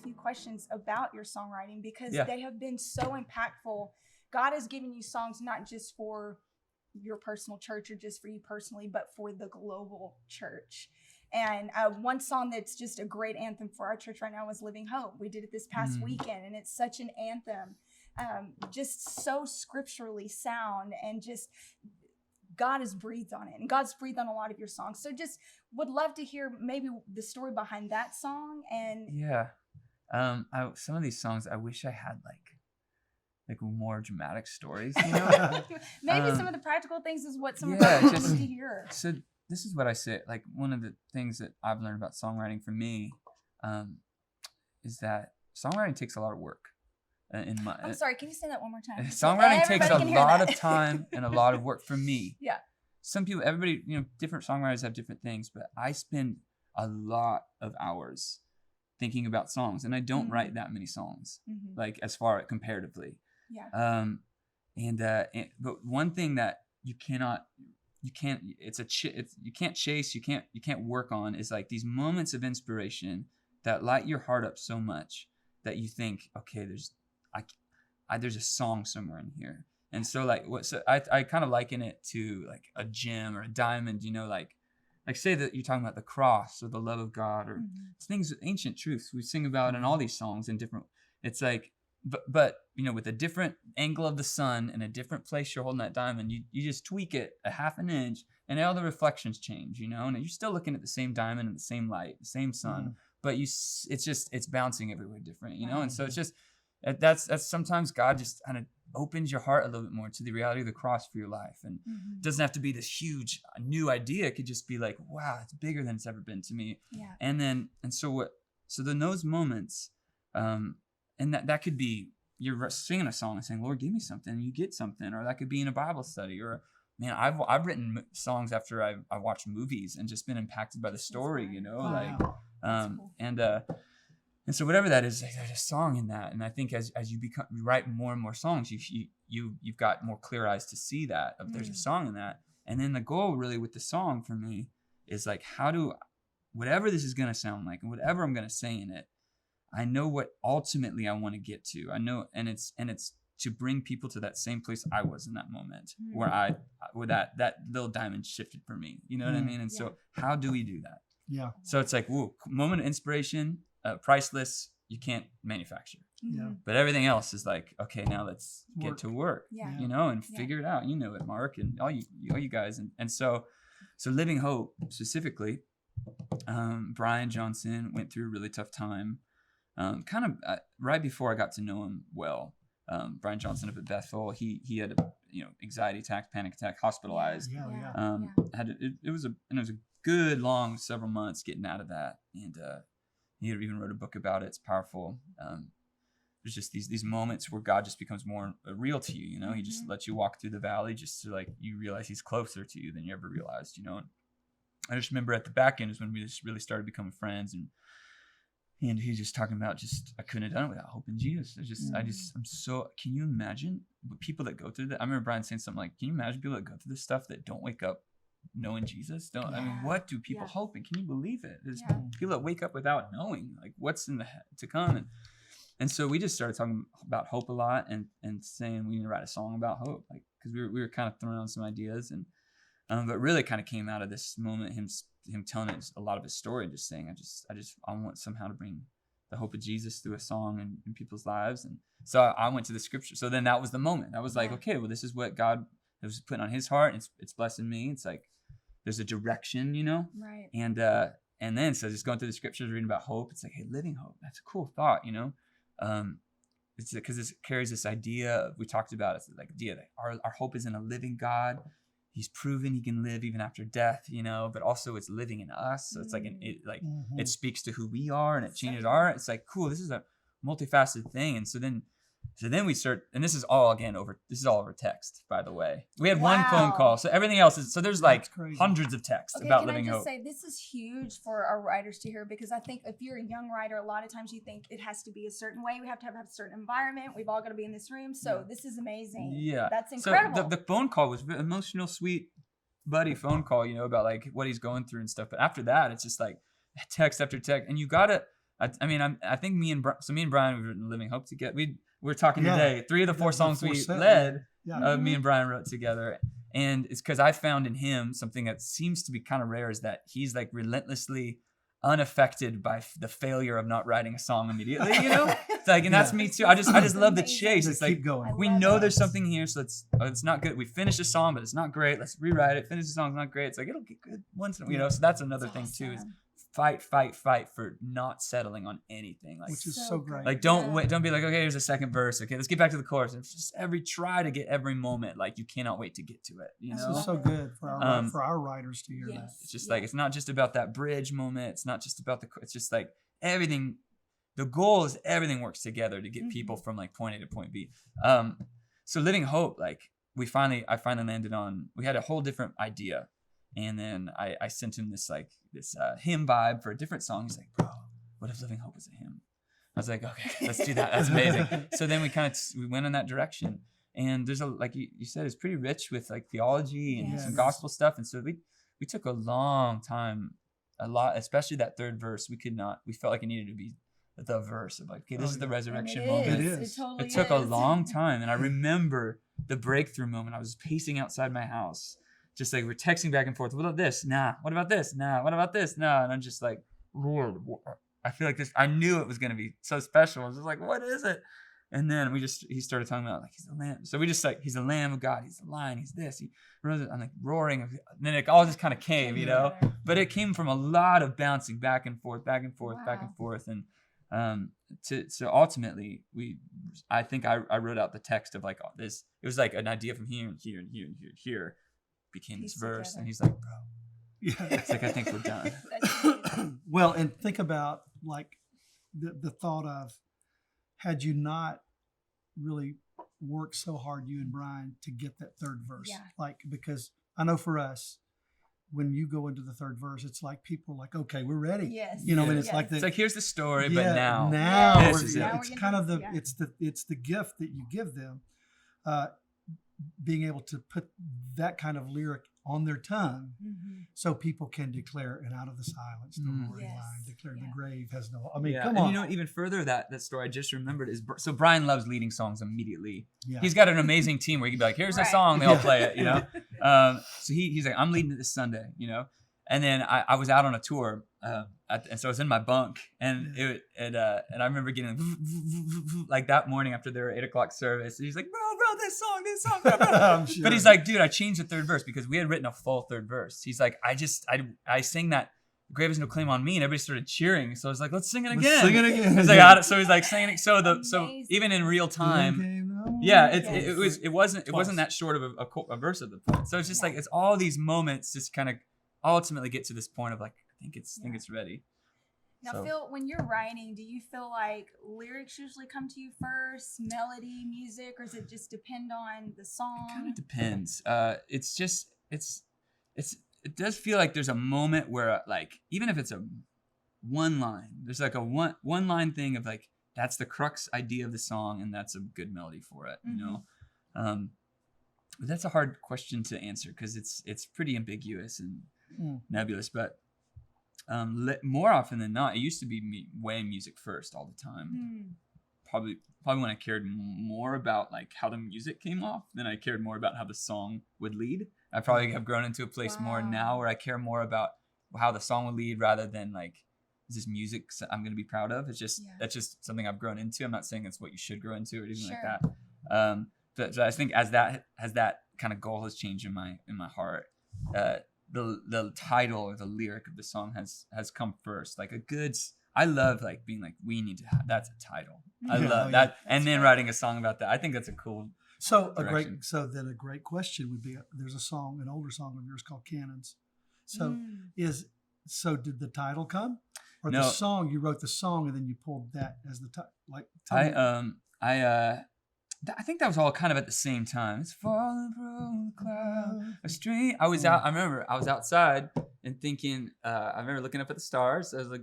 few questions about your songwriting because Yeah. they have been so impactful. God has given you songs not just for your personal church or just for you personally, but for the global church. And one song that's just a great anthem for our church right now is Living Hope. We did it this past weekend, and it's such an anthem, just so scripturally sound, and just God has breathed on it, and God's breathed on a lot of your songs. So just would love to hear maybe the story behind that song. And Yeah. Some of these songs, I wish I had like more dramatic stories, you know? maybe some of the practical things is what some of yeah, us just- need to hear. So this is what I say. Like, one of the things that I've learned about songwriting for me is that songwriting takes a lot of work. I'm sorry, can you say that one more time? Songwriting takes a Everybody can hear lot that. of time and a lot of work for me. Yeah. Some people, everybody, different songwriters have different things, but I spend a lot of hours thinking about songs, and I don't write that many songs, like as far comparatively. Yeah. But one thing that you can't chase, you can't work on is like these moments of inspiration that light your heart up so much that you think, okay, there's a song somewhere in here. And so I kind of liken it to like a gem or a diamond, like say that you're talking about the cross or the love of God or things, ancient truths we sing about in all these songs in different, it's like, but with a different angle of the sun and a different place you're holding that diamond, you just tweak it a half an inch and all the reflections change, and you're still looking at the same diamond and the same light, the same sun, but it's bouncing everywhere different, and so it's just, that's sometimes God just kind of opens your heart a little bit more to the reality of the cross for your life. And it doesn't have to be this huge new idea. It could just be like, wow, it's bigger than it's ever been to me. Yeah. And so then those moments, and that could be, you're singing a song and saying, Lord, give me something, and you get something. Or that could be in a Bible study, or man, I've written songs after I've watched movies and just been impacted by the story, Wow. That's cool. And so whatever that is, there's a song in that. And I think as you write more and more songs, you've got more clear eyes to see that there's a song in that. And then the goal really with the song for me is like, whatever this is going to sound like and whatever I'm going to say in it, I know what ultimately I want to get to. I know, and it's to bring people to that same place I was in that moment where that little diamond shifted for me. You know what I mean? And so how do we do that? Yeah. So it's like, whoa, moment of inspiration, priceless, you can't manufacture. Yeah. But everything else is like, okay, now let's get to work, Yeah. and figure it out. You know it, Mark, and all you guys. And so Living Hope specifically, Brian Johnson went through a really tough time. Right before I got to know him well, Brian Johnson up at Bethel, he had a anxiety attack, panic attack, hospitalized. It was a good long several months getting out of that, and he even wrote a book about it. It's powerful. There's just these moments where God just becomes more real to you. He just lets you walk through the valley just to like you realize He's closer to you than you ever realized. And I just remember at the back end is when we just really started becoming friends, and he's just talking about I couldn't have done it without hope in Jesus. Can you imagine people that go through that? I remember Brian saying something like, can you imagine people that go through this stuff that don't wake up knowing Jesus? I mean, what do people hope in? Can you believe it? There's people that wake up without knowing like what's in to come. And so we just started talking about hope a lot and saying we need to write a song about hope, like, because we were kind of throwing on some ideas, and but really kind of came out of this moment, him telling us a lot of his story and just saying, I want somehow to bring the hope of Jesus through a song in people's lives. And so I went to the scripture. So then that was the moment. I was like, okay, well, this is what God was putting on His heart. It's blessing me. It's like there's a direction, Right. And then so just going through the scriptures, reading about hope. It's like, hey, living hope. That's a cool thought, It's because it carries this idea we talked about. It's like idea that our hope is in a living God. He's proven He can live even after death, but also it's living in us. So it's like it speaks to who we are, and it changes it's like, cool, this is a multifaceted thing. And so then we start, and this is all over text, by the way. We had one phone call, so everything else is, so there's like hundreds of texts about living hope. Can I just say, this is huge for our writers to hear, because I think if you're a young writer, a lot of times you think it has to be a certain way. We have to have a certain environment. We've all got to be in this room. So this is amazing. Yeah. That's incredible. So the phone call was an emotional, sweet buddy phone call, about like what he's going through and stuff. But after that, it's just like text after text. And you gotta, I mean, I think me and Brian, we've written Living Hope together. We're talking today. 3 of the 4 songs we led, me and Brian wrote together. And it's because I found in him something that seems to be kind of rare, is that he's like relentlessly unaffected by the failure of not writing a song immediately, you know? It's like, and that's me too. I just love the chase. It's like, going. we know there's something here, so it's not good. We finished a song, but it's not great. Let's rewrite it. Finish the song, it's not great. It's like, it'll get good once, you know? So that's another thing too, is fight for not settling on anything. Like, which is so great. Like, don't wait. Don't be like, okay, here's a second verse. Okay, let's get back to the chorus. It's just try to get every moment. Like, you cannot wait to get to it. You know, this is so good for our writers to hear that. It's just like, it's not just about that bridge moment. It's not just about it's just like everything. The goal is everything works together to get people from like point A to point B. So Living Hope, like I finally landed on. We had a whole different idea. And then I sent him this hymn vibe for a different song. He's like, bro, what if Living Hope was a hymn? I was like, okay, let's do that. That's amazing. So then we went in that direction. And there's like you said, it's pretty rich with like theology and some gospel stuff. And so we took a long time, a lot, especially that third verse. We felt like it needed to be the verse of like, okay, this is the resurrection moment. It is. It Took a long time. And I remember the breakthrough moment. I was pacing outside my house. Just like we're texting back and forth. What about this? Nah. What about this? Nah. What about this? Nah. And I'm just like, Lord, I feel like this. I knew it was gonna be so special. I was just like, what is it? And then he started talking about like, he's the Lamb. So we just like, he's the Lamb of God. He Lion. He's this. I'm like roaring. And then it all just kind of came, you know. But it came from a lot of bouncing back and forth, back and forth, back and forth, and so ultimately I think I wrote out the text of like all this. It was like an idea from here and here and here and here and here. Became this verse, and he's like, bro, it's like, I think we're done. Well, and think about like the thought of, had you not really worked so hard, you and Brian, to get that third verse, like, because I know for us, when you go into the third verse, it's like people are like, okay, we're ready. Yes. You know, and it's it's like, here's the story, but now this is it. It's kind of it's the gift that you give them. Being able to put that kind of lyric on their tongue, so people can declare, and out of the silence the roaring lion, declare the grave has no. I mean, come on. And you know, even further, that story I just remembered is, so Brian loves leading songs immediately. Yeah. He's got an amazing team where he can be like, here's a song, they all play it, you know. So he's like, I'm leading it this Sunday, you know. And then I was out on a tour, and so I was in my bunk, and and I remember getting like that morning after their 8:00 service. And he's like, bro, this song. Bro. Sure. But he's like, dude, I changed the third verse because we had written a full third verse. He's like, I sang that, grave has no claim on me, and everybody started cheering. So I was like, let's sing it again. He's like, so he's like singing it. So even in real time, it wasn't that short of a verse at the point. So it's just like, it's all these moments just kind of ultimately get to this point of like, I think it's ready. Now, Phil, when you're writing, do you feel like lyrics usually come to you first, melody, music, or does it just depend on the song? It kind of depends. It does feel like there's a moment where, like, even if it's a one line, there's like a one line thing of like, that's the crux idea of the song, and that's a good melody for it, you know. But that's a hard question to answer because it's pretty ambiguous and nebulous. But more often than not, it used to be me weighing music first all the time. Probably when I cared more about like how the music came off than I cared more about how the song would lead. I probably have grown into a place more now where I care more about how the song would lead rather than like, is this music I'm going to be proud of? It's just that's just something I've grown into. I'm not saying it's what you should grow into or anything like that. But I think as that kind of goal has changed in my heart, the title or the lyric of the song has come first. Like I love like being like, we need to have, that's a title. I love that. And then writing a song about that. I think that's a cool direction. Then a great question would be, there's an older song of yours called Cannons. So did the title come? Or no. The song, you wrote the song and then you pulled that as the title? Like, I think that was all kind of at the same time. It's falling from the cloud, a stream. I remember I was outside and thinking. I remember looking up at the stars. I was like,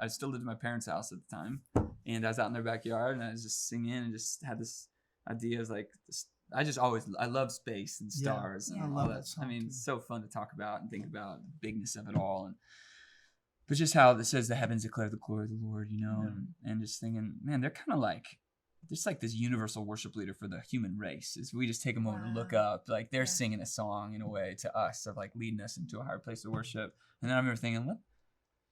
I still lived in my parents' house at the time, and I was out in their backyard, and I was just singing and just had this idea of like, I love space and stars and I all love that. song I mean, too. it's so fun to talk about and think about the bigness of it all. but just how it says the heavens declare the glory of the Lord, and just thinking, man, they're kind of like, just like this universal worship leader for the human race. Is we just take a moment to look up, like they're singing a song in a way to us of like leading us into a higher place of worship. And then I remember thinking, what?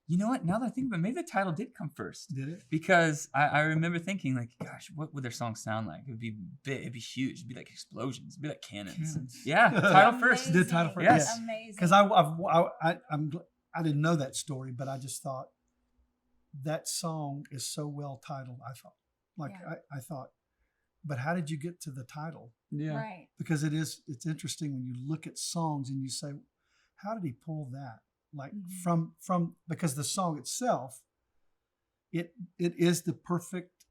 You know what? Now that I think about it, maybe the title did come first. Did it? Because I remember thinking, like, gosh, what would their song sound like? It would be big. It'd be huge. It'd be like explosions. It'd be like cannons. Yeah, title first. The title first. Yes. Amazing. Because I didn't know that story, but I just thought that song is so well titled. I thought, I thought, but how did you get to the title? Yeah. Right. Because it's interesting when you look at songs and you say, how did he pull that? Like from because the song itself, it is the perfect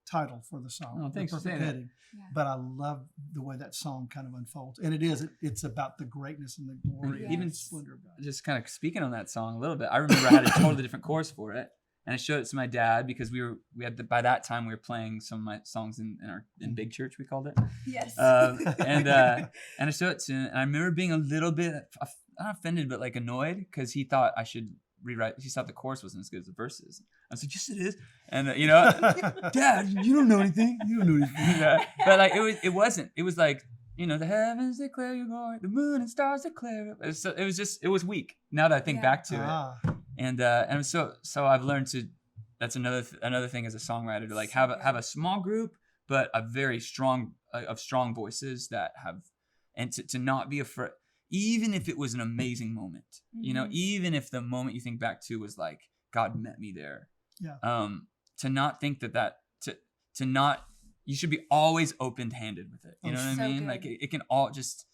title for the song. Oh, thanks the for saying perfect that. heading. Yeah. But I love the way that song kind of unfolds, and it's about the greatness and the glory and even the splendor of God. Just kind of speaking on that song a little bit, I remember I had a totally different chorus for it, and I showed it to my dad because by that time we were playing some of my songs in big church, we called it. Yes. And I showed it to him, and I remember being a little bit not offended, but like annoyed because he thought I should rewrite. He thought the chorus wasn't as good as the verses. I was like, yes, it is. And Dad, you don't know anything. You don't know anything. But like it wasn't. It was like, the heavens declare your glory, the moon and stars declare it. So it was weak. Now that I think back to it, and so I've learned to. That's another thing as a songwriter to like have a small group, but a very strong of strong voices that have, and to not be afraid. Even if it was an amazing moment, even if the moment you think back to was like, God met me there. Yeah. To not think to not, you should be always open-handed with it. You know what I mean? Good. Like it can all just,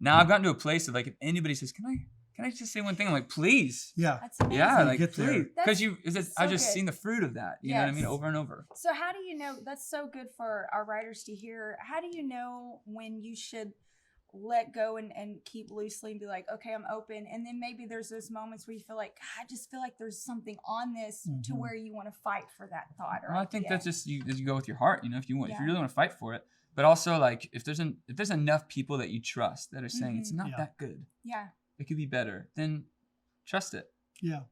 now I've gotten to a place of like, if anybody says, can I just say one thing? I'm like, please. Yeah. That's amazing. Yeah. Like, please. Because I've just good. seen the fruit of that. You know what I mean? Over and over. So how do you know, that's so good for our writers to hear. How do you know when you should let go and keep loosely and be like, okay, I'm open, and then maybe there's those moments where you feel like, I just feel like there's something on this to where you want to fight for that thought or I think that's just you go with your heart, if you really want to fight for it. But also, like, if there's enough people that you trust that are saying it's not that good, it could be better, then trust it,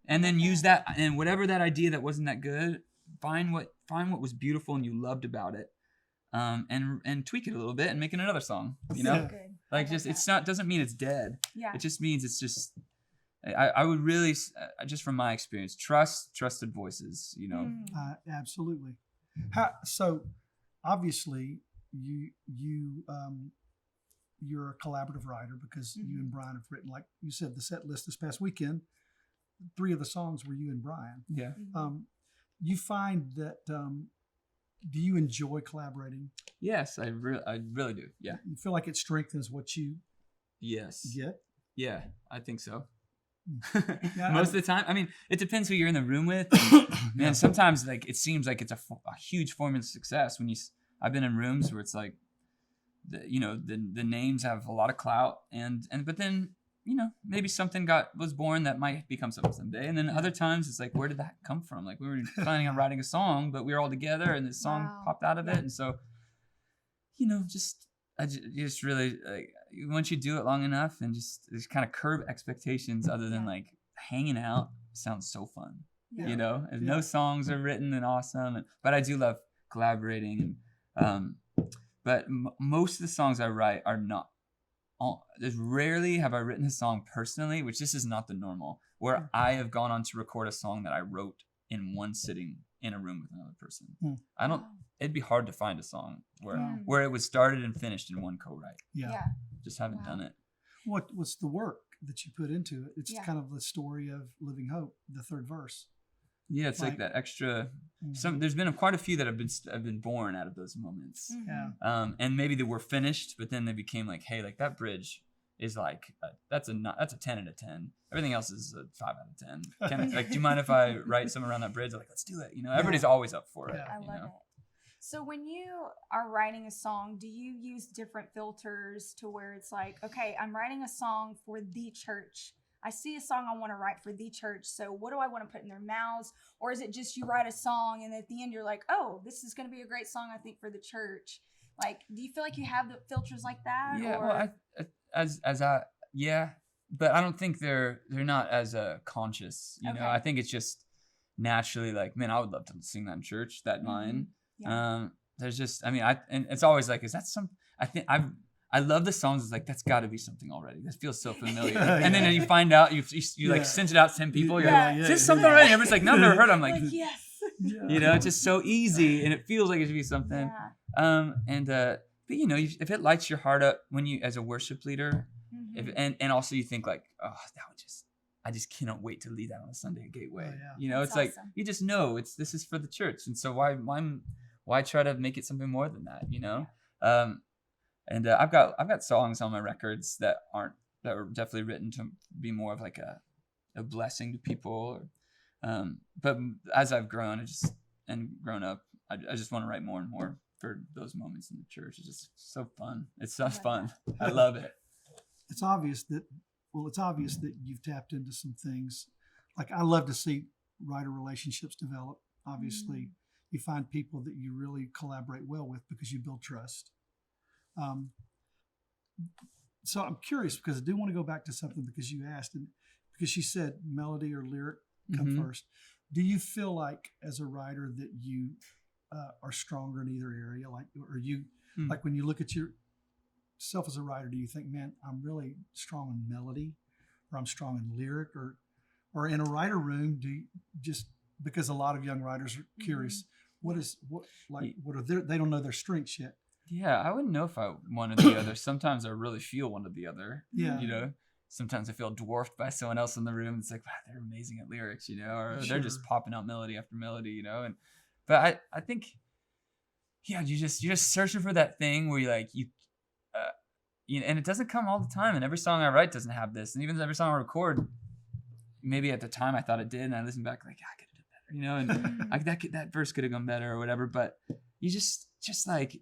and then use that, and whatever that idea that wasn't that good, find what was beautiful and you loved about it, and tweak it a little bit and make it another song, So good. Like, just it's not, doesn't mean it's dead. Yeah. It just means it's just, I would really, just from my experience, trusted voices, Absolutely. So obviously you're a collaborative writer because you and Brian have written, like you said, the set list this past weekend, 3 of the songs were you and Brian. Yeah. You find that, do you enjoy collaborating? Yes, I really do. Yeah. You feel like it strengthens what you get? Yeah, I think so. Yeah, Most of the time. I mean, it depends who you're in the room with. And sometimes like it seems like it's a huge formula of success when I've been in rooms where it's like, the names have a lot of clout but then, maybe something was born that might become something someday. And then other times it's like, where did that come from? Like we were planning on writing a song, but we were all together and this song popped out of it. And so, you just really, like, once you do it long enough and just kind of curb expectations other than like hanging out sounds so fun, and no songs are written and awesome. But I do love collaborating. But most of the songs I write are not. There's rarely have I written a song personally, which this is not the normal, where I have gone on to record a song that I wrote in one sitting in a room with another person. It'd be hard to find a song where it was started and finished in one co-write. Yeah. Just haven't done it. What's the work that you put into it? It's kind of the story of Living Hope, the 3rd verse. Yeah, it's like that extra. There's been quite a few that have been born out of those moments. Yeah. And maybe they were finished, but then they became like, hey, like that bridge is like that's a 10 out of 10. Everything else is a 5 out of 10. Do you mind if I write something around that bridge? Like, let's do it. Everybody's always up for it. I love it. So when you are writing a song, do you use different filters to where it's like, okay, I'm writing a song for the church. I see a song I want to write for the church. So what do I want to put in their mouths? Or is it just you write a song and at the end you're like, oh, this is going to be a great song, I think, for the church. Like, do you feel like you have the filters like that? Yeah. Or? Well, but I don't think they're not as conscious. You know, Okay. I think it's just naturally like, man, I would love to sing that in church. That line. Yeah. There's just, I mean, and it's always like, is that some? I love the songs. It's like, that's got to be something already. This feels so familiar. And then you find out, you like sent it out to 10 people. You're like, is this something already? And everybody's like, no, I've never heard. I'm like, yes. you know, it's just so easy, and it feels like it should be something. Yeah. But you know, if it lights your heart up when you, as a worship leader, and also you think like, oh, I just cannot wait to lead that on a Sunday at Gateway. Oh, yeah. You know, That's it's like awesome. you just know this is for the church, and so why try to make it something more than that? You know, and I've got songs on my records that were definitely written to be more of like a blessing to people. But as I've grown grown up, I just want to write more and more for those moments in the church. It's just so fun. It's so fun. I love it. It's obvious that you've tapped into some things. Like, I love to see writer relationships develop. Obviously, you find people that you really collaborate well with because you build trust. So I'm curious, because I do want to go back to something because you asked, and because you said melody or lyric come first. Do you feel like as a writer that you are stronger in either area? Like, or you like when you look at yourself as a writer, do you think, man, I'm really strong in melody, or I'm strong in lyric, or in a writer room, do you just, because a lot of young writers are curious, what are they don't know their strengths yet. Yeah, I wouldn't know if I one or the other. Sometimes I really feel one or the other. Yeah. You know, sometimes I feel dwarfed by someone else in the room. It's like, wow, they're amazing at lyrics, you know, or they're just popping out melody after melody, you know. But I think, yeah, you're just searching for that thing where you know, and it doesn't come all the time. And every song I write doesn't have this. And even every song I record, maybe at the time I thought it did, and I listen back like, I could have done better, you know, and that verse could have gone better or whatever. But you just like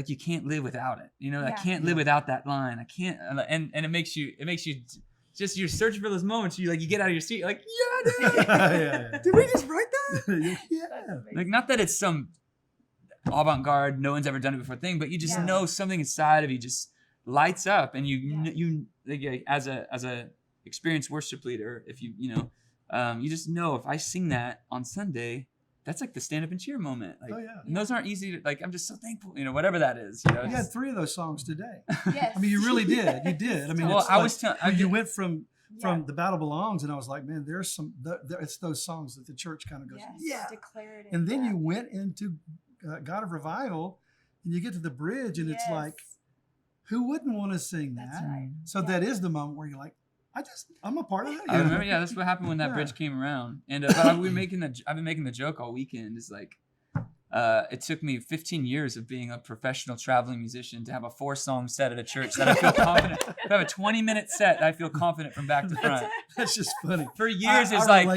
you can't live without it, you know. I can't live without that line. I can't, and it makes you just, you're searching for those moments. You get out of your seat, you're like, yeah, did we just write that? Yeah. Like, not that it's some avant-garde, no one's ever done it before thing, but you just know something inside of you just lights up, and you like, as a experienced worship leader, if you just know, if I sing that on Sunday, that's like the stand up and cheer moment. Like, and those aren't easy to, like, I'm just so thankful, you know, whatever that is, you know. You had 3 of those songs today. Yes. I mean, you really did. You did. I mean, well, you went from The Battle Belongs, and I was like, man, there's some, it's those songs that the church kind of goes, declarative. And then you went into God of Revival, and you get to the bridge, and it's like, who wouldn't want to sing that? That's right. So that is the moment where you're like, I'm a part of that. I remember, that's what happened when that bridge came around. And but I've been making the joke all weekend. Is like, it took me 15 years of being a professional traveling musician to have a 4-song set at a church that I feel confident. To have a 20 minute set, I feel confident from back to front. That's just funny. For years, it's like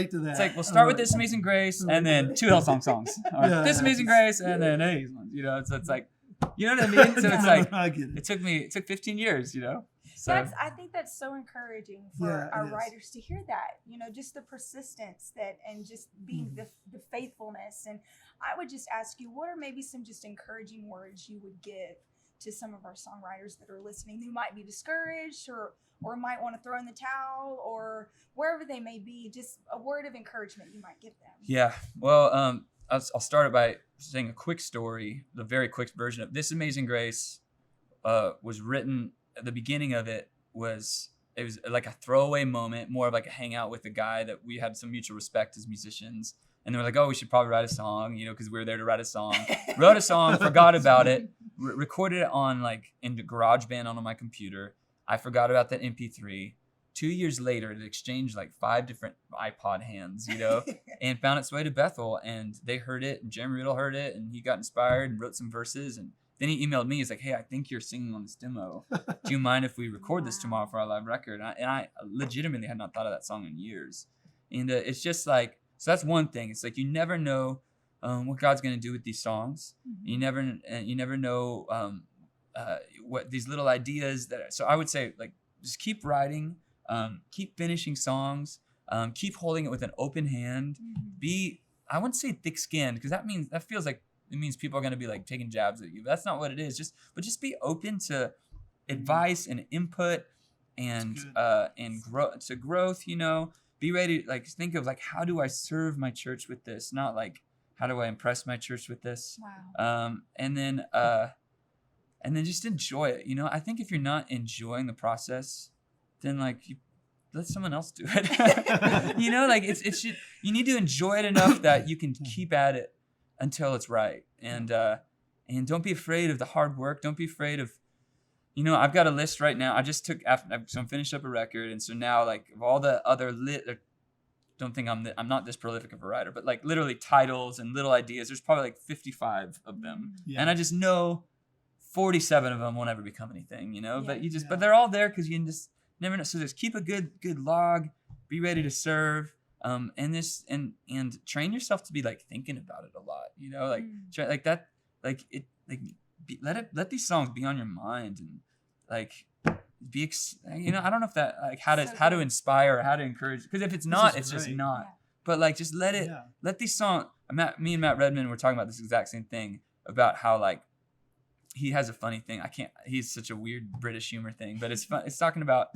we'll start with This Amazing Grace, and then 2 Hillsong songs. Or This Amazing Grace, and then Hayes ones. You know, so it's like, you know what I mean? So it's like, I get it. It took 15 years, you know. So. I think that's so encouraging for our writers to hear that, you know, just the persistence and just being the faithfulness. And I would just ask you, what are maybe some just encouraging words you would give to some of our songwriters that are listening who might be discouraged or might want to throw in the towel, or wherever they may be, just a word of encouragement you might give them? Yeah, well, I'll start it by saying a quick story, the very quick version of This Amazing Grace was written. The beginning of it was like a throwaway moment, more of like a hangout with a guy that we had some mutual respect as musicians. And they were like, oh, we should probably write a song, you know, because we were there to write a song. Wrote a song, forgot about it, recorded it on in the GarageBand on my computer. I forgot about that MP3. 2 years later, it exchanged like 5 different iPod hands, you know, and found its way to Bethel. And they heard it, and Jeremy Riddle heard it, and he got inspired and wrote some verses. And then he emailed me. He's like, hey, I think you're singing on this demo. Do you mind if we record this tomorrow for our live record? And I legitimately had not thought of that song in years. And it's just like, so that's one thing. It's like, you never know what God's going to do with these songs. You never know what these little ideas so I would say, like, just keep writing, keep finishing songs, keep holding it with an open hand. I wouldn't say thick-skinned, because that feels like, it means people are going to be like taking jabs at you. That's not what it is. Just be open to advice and input, and good. and growth. You know, be ready. Like think of like how do I serve my church with this? Not like how do I impress my church with this? Wow. And then just enjoy it. You know, I think if you're not enjoying the process, then like you let someone else do it. You know, like it should, you need to enjoy it enough that you can keep at it until it's right. And don't be afraid of the hard work. Don't be afraid of, you know, I've got a list right now. I just took so I'm finished up a record, and so now like of all the other don't think I'm not this prolific of a writer, but like literally titles and little ideas. There's probably like 55 of them, and I just know 47 of them won't ever become anything, you know. But but they're all there because you just never know. So just keep a good log. Be ready to serve. And train yourself to be like thinking about it a lot, you know, like try, like that, like it, like let these songs be on your mind, and like you know, I don't know if that like how to inspire or how to encourage, because if it's not, it's just not. Yeah. But like just let these songs. Me and Matt Redman were talking about this exact same thing about how like he has a funny thing. He's such a weird British humor thing, but it's fun. It's talking about,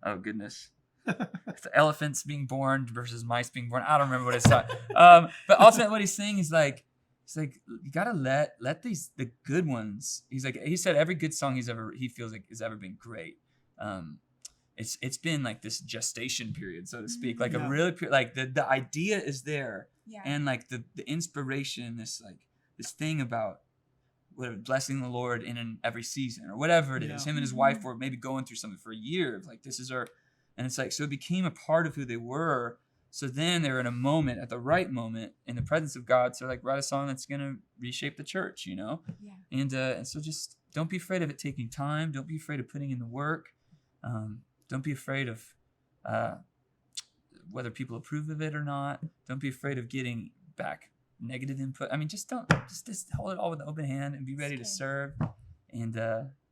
oh goodness. It's elephants being born versus mice being born. I don't remember what it's talking. But ultimately what he's saying is like, it's like you gotta let the good ones. He said every good song he feels like has ever been great. It's been like this gestation period, so to speak, like a really like the idea is there, and like the inspiration, this thing about blessing the Lord in every season or whatever it is. Him and his wife were maybe going through something for a year of like this is our, and it's like so it became a part of who they were. So then they're in a moment, at the right moment, in the presence of God. So like write a song that's gonna reshape the church, you know. Yeah. And so just don't be afraid of it taking time. Don't be afraid of putting in the work. Don't be afraid of whether people approve of it or not. Don't be afraid of getting back negative input. I mean, just hold it all with an open hand and be ready to serve. And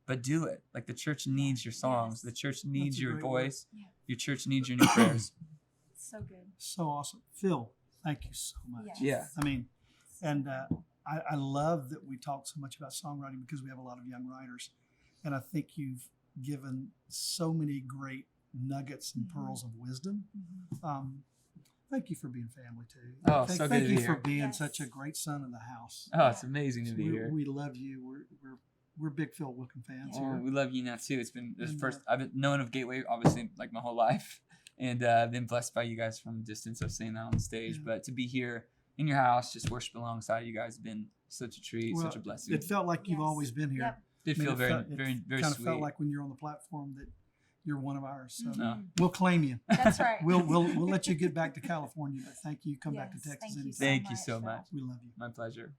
but do it. Like the church needs your songs. The church needs your voice. Yeah. Your church needs your new prayers. So good. So awesome. Phil, thank you so much. Yes. Yeah. I mean, and I love that we talk so much about songwriting because we have a lot of young writers. And I think you've given so many great nuggets and pearls of wisdom. Thank you for being family too. Oh, so good to be here. Thank you for being such a great son in the house. Oh, it's amazing to be here. We love you. We're big Phil Wickham fans here. We love you now too. It's been I've been known of Gateway obviously like my whole life, and I've been blessed by you guys from a distance. I've seen that on the stage, but to be here in your house, just worship alongside you guys, has been such a treat, such a blessing. It felt like you've always been here. Yep. It felt very kind of sweet. Felt like when you're on the platform that you're one of ours. So we'll claim you. That's right. We'll let you get back to California, but thank you. Come back to Texas anytime. Thank you so much. We love you. My pleasure.